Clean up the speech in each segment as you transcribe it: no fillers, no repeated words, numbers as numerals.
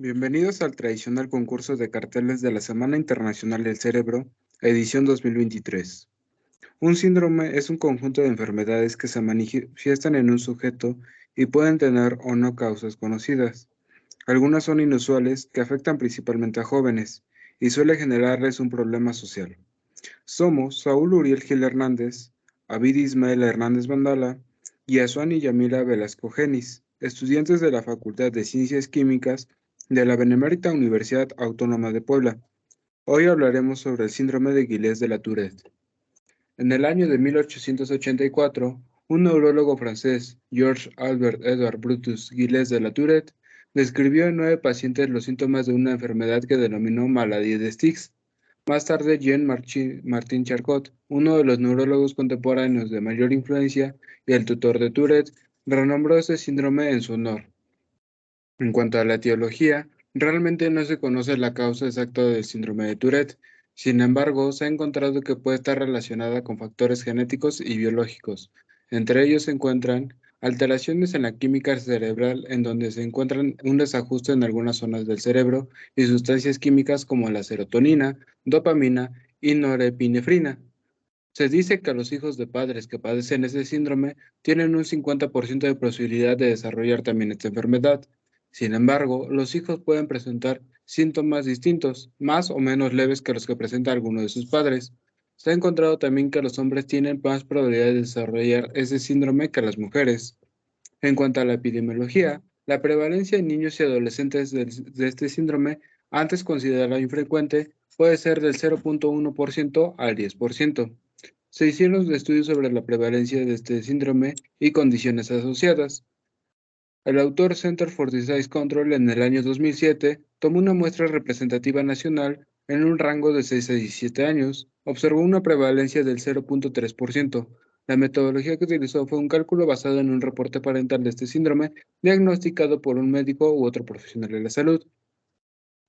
Bienvenidos al tradicional concurso de carteles de la Semana Internacional del Cerebro, edición 2023. Un síndrome es un conjunto de enfermedades que se manifiestan en un sujeto y pueden tener o no causas conocidas. Algunas son inusuales, que afectan principalmente a jóvenes, y suele generarles un problema social. Somos Saúl Uriel Gil Hernández, Abid Ismael Hernández Bandala y Asuani Yamila Velasco Genis, estudiantes de la Facultad de Ciencias Químicas de la Benemérita Universidad Autónoma de Puebla. Hoy hablaremos sobre el síndrome de Guillain de la Tourette. En el año de 1884, un neurólogo francés, Georges Albert Edouard Brutus Guillain de la Tourette, describió en 9 pacientes los síntomas de una enfermedad que denominó maladie de Stix. Más tarde, Jean-Martin Charcot, uno de los neurólogos contemporáneos de mayor influencia y el tutor de Tourette, renombró este síndrome en su honor. En cuanto a la etiología, realmente no se conoce la causa exacta del síndrome de Tourette. Sin embargo, se ha encontrado que puede estar relacionada con factores genéticos y biológicos. Entre ellos se encuentran alteraciones en la química cerebral, en donde se encuentran un desajuste en algunas zonas del cerebro, y sustancias químicas como la serotonina, dopamina y norepinefrina. Se dice que los hijos de padres que padecen ese síndrome tienen un 50% de posibilidad de desarrollar también esta enfermedad. Sin embargo, los hijos pueden presentar síntomas distintos, más o menos leves que los que presenta alguno de sus padres. Se ha encontrado también que los hombres tienen más probabilidad de desarrollar ese síndrome que las mujeres. En cuanto a la epidemiología, la prevalencia en niños y adolescentes de este síndrome, antes considerada infrecuente, puede ser del 0.1% al 10%. Se hicieron estudios sobre la prevalencia de este síndrome y condiciones asociadas. El autor Center for Disease Control en el año 2007 tomó una muestra representativa nacional en un rango de 6 a 17 años. Observó una prevalencia del 0.3%. La metodología que utilizó fue un cálculo basado en un reporte parental de este síndrome diagnosticado por un médico u otro profesional de la salud.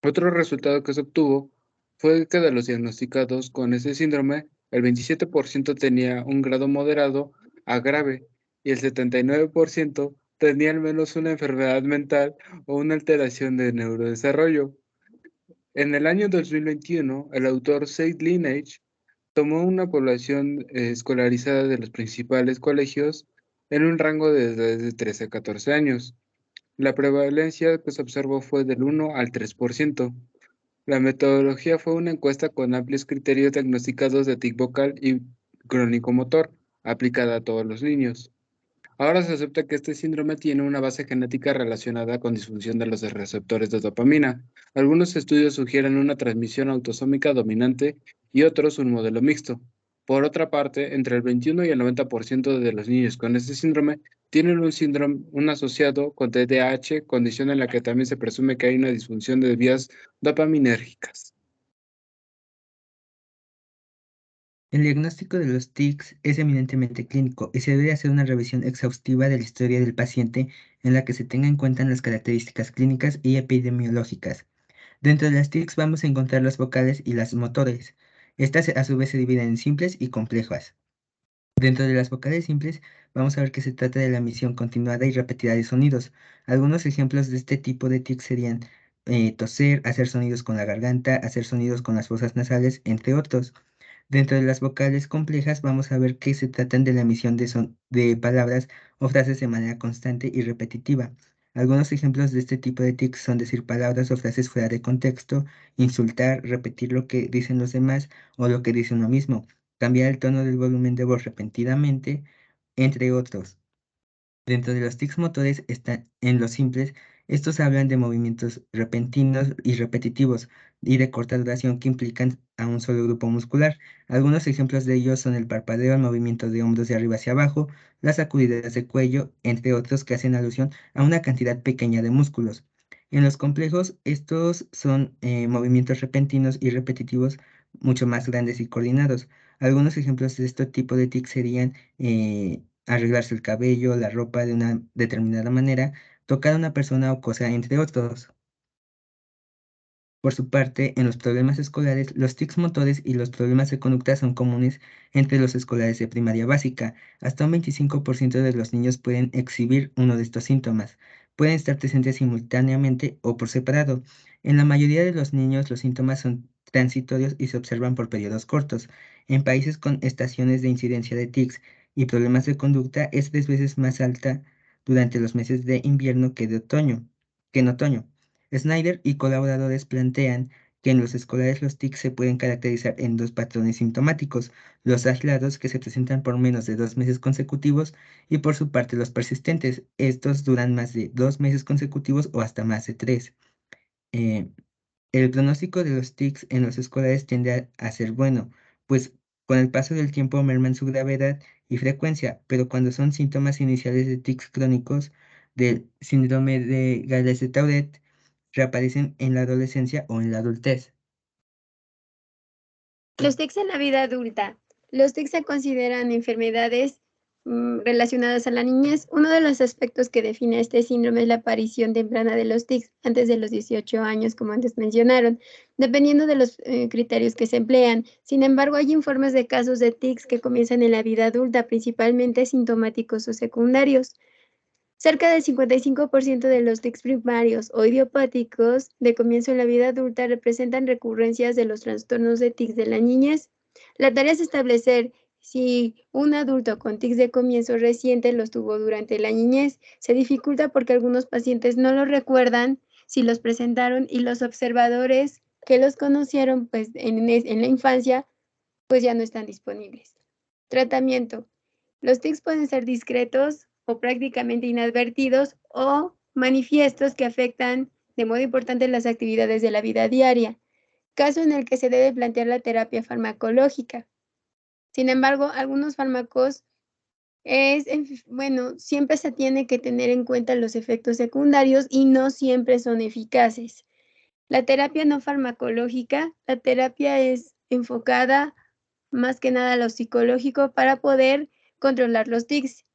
Otro resultado que se obtuvo fue que de los diagnosticados con ese síndrome, el 27% tenía un grado moderado a grave y el 79% tenía al menos una enfermedad mental o una alteración de neurodesarrollo. En el año 2021, el autor Said Lineage tomó una población escolarizada de los principales colegios en un rango de edades de 13 a 14 años. La prevalencia que se observó fue del 1 al 3%. La metodología fue una encuesta con amplios criterios diagnosticados de tic vocal y crónico motor, aplicada a todos los niños. Ahora se acepta que este síndrome tiene una base genética relacionada con disfunción de los receptores de dopamina. Algunos estudios sugieren una transmisión autosómica dominante y otros un modelo mixto. Por otra parte, entre el 21 y el 90% de los niños con este síndrome tienen un asociado con TDAH, condición en la que también se presume que hay una disfunción de vías dopaminérgicas. El diagnóstico de los tics es eminentemente clínico y se debe hacer una revisión exhaustiva de la historia del paciente en la que se tenga en cuenta las características clínicas y epidemiológicas. Dentro de las tics vamos a encontrar las vocales y las motores. Estas a su vez se dividen en simples y complejas. Dentro de las vocales simples vamos a ver que se trata de la emisión continuada y repetida de sonidos. Algunos ejemplos de este tipo de tics serían toser, hacer sonidos con la garganta, hacer sonidos con las fosas nasales, entre otros. Dentro de las vocales complejas vamos a ver que se tratan de la emisión de palabras o frases de manera constante y repetitiva. Algunos ejemplos de este tipo de tics son decir palabras o frases fuera de contexto, insultar, repetir lo que dicen los demás o lo que dice uno mismo, cambiar el tono del volumen de voz repentinamente, entre otros. Dentro de los tics motores están en los simples, estos hablan de movimientos repentinos y repetitivos y de corta duración que implican a un solo grupo muscular. Algunos ejemplos de ellos son el parpadeo, el movimiento de hombros de arriba hacia abajo, las sacudidas de cuello, entre otros que hacen alusión a una cantidad pequeña de músculos. En los complejos, estos son movimientos repentinos y repetitivos mucho más grandes y coordinados. Algunos ejemplos de este tipo de tics serían arreglarse el cabello, la ropa de una determinada manera, tocar a una persona o cosa, entre otros. Por su parte, en los problemas escolares, los tics motores y los problemas de conducta son comunes entre los escolares de primaria básica. Hasta un 25% de los niños pueden exhibir uno de estos síntomas. pueden estar presentes simultáneamente o por separado. En la mayoría de los niños los síntomas son transitorios y se observan por periodos cortos. En países con estaciones de incidencia de tics y problemas de conducta es 3 veces más alta durante los meses de invierno que en otoño. Snyder y colaboradores plantean que en los escolares los tics se pueden caracterizar en dos patrones sintomáticos: los aislados, que se presentan por menos de 2 meses consecutivos, y por su parte los persistentes. Estos duran más de 2 meses consecutivos o hasta más de 3. Eh, el pronóstico de los tics en los escolares tiende a ser bueno, pues con el paso del tiempo merman su gravedad y frecuencia, pero cuando son síntomas iniciales de tics crónicos del síndrome de Gales-de-Tourette, reaparecen en la adolescencia o en la adultez. Los tics en la vida adulta. Los tics se consideran enfermedades relacionadas a la niñez. Uno de los aspectos que define este síndrome es la aparición temprana de los tics antes de los 18 años, como antes mencionaron, dependiendo de los criterios que se emplean. Sin embargo, hay informes de casos de tics que comienzan en la vida adulta, principalmente sintomáticos o secundarios. Cerca del 55% de los tics primarios o idiopáticos de comienzo en la vida adulta representan recurrencias de los trastornos de tics de la niñez. La tarea es establecer si un adulto con tics de comienzo reciente los tuvo durante la niñez. Se dificulta porque algunos pacientes no los recuerdan si los presentaron y los observadores que los conocieron pues, en la infancia pues ya no están disponibles. Tratamiento. Los tics pueden ser discretos o prácticamente inadvertidos o manifiestos que afectan de modo importante las actividades de la vida diaria, caso en el que se debe plantear la terapia farmacológica. Sin embargo, algunos fármacos siempre se tiene que tener en cuenta los efectos secundarios y no siempre son eficaces. La terapia no farmacológica, la terapia es enfocada más que nada a lo psicológico para poder controlar los tics,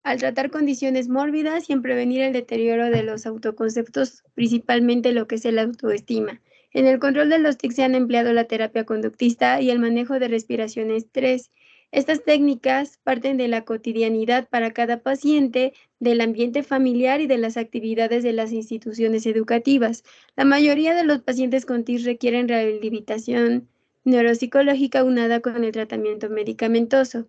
al tratar condiciones mórbidas y en prevenir el deterioro de los autoconceptos, principalmente lo que es la autoestima. En el control de los tics se han empleado la terapia conductista y el manejo de respiración estrés. Estas técnicas parten de la cotidianidad para cada paciente, del ambiente familiar y de las actividades de las instituciones educativas. La mayoría de los pacientes con tics requieren rehabilitación neuropsicológica unada con el tratamiento medicamentoso.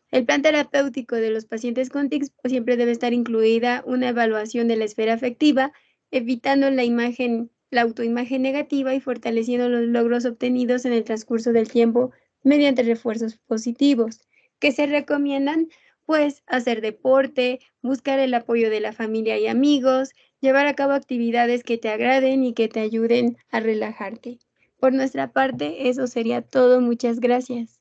El plan terapéutico de los pacientes con tics siempre debe estar incluida una evaluación de la esfera afectiva, evitando la autoimagen negativa y fortaleciendo los logros obtenidos en el transcurso del tiempo mediante refuerzos positivos, que se recomiendan pues hacer deporte, buscar el apoyo de la familia y amigos, llevar a cabo actividades que te agraden y que te ayuden a relajarte. Por nuestra parte, eso sería todo. Muchas gracias.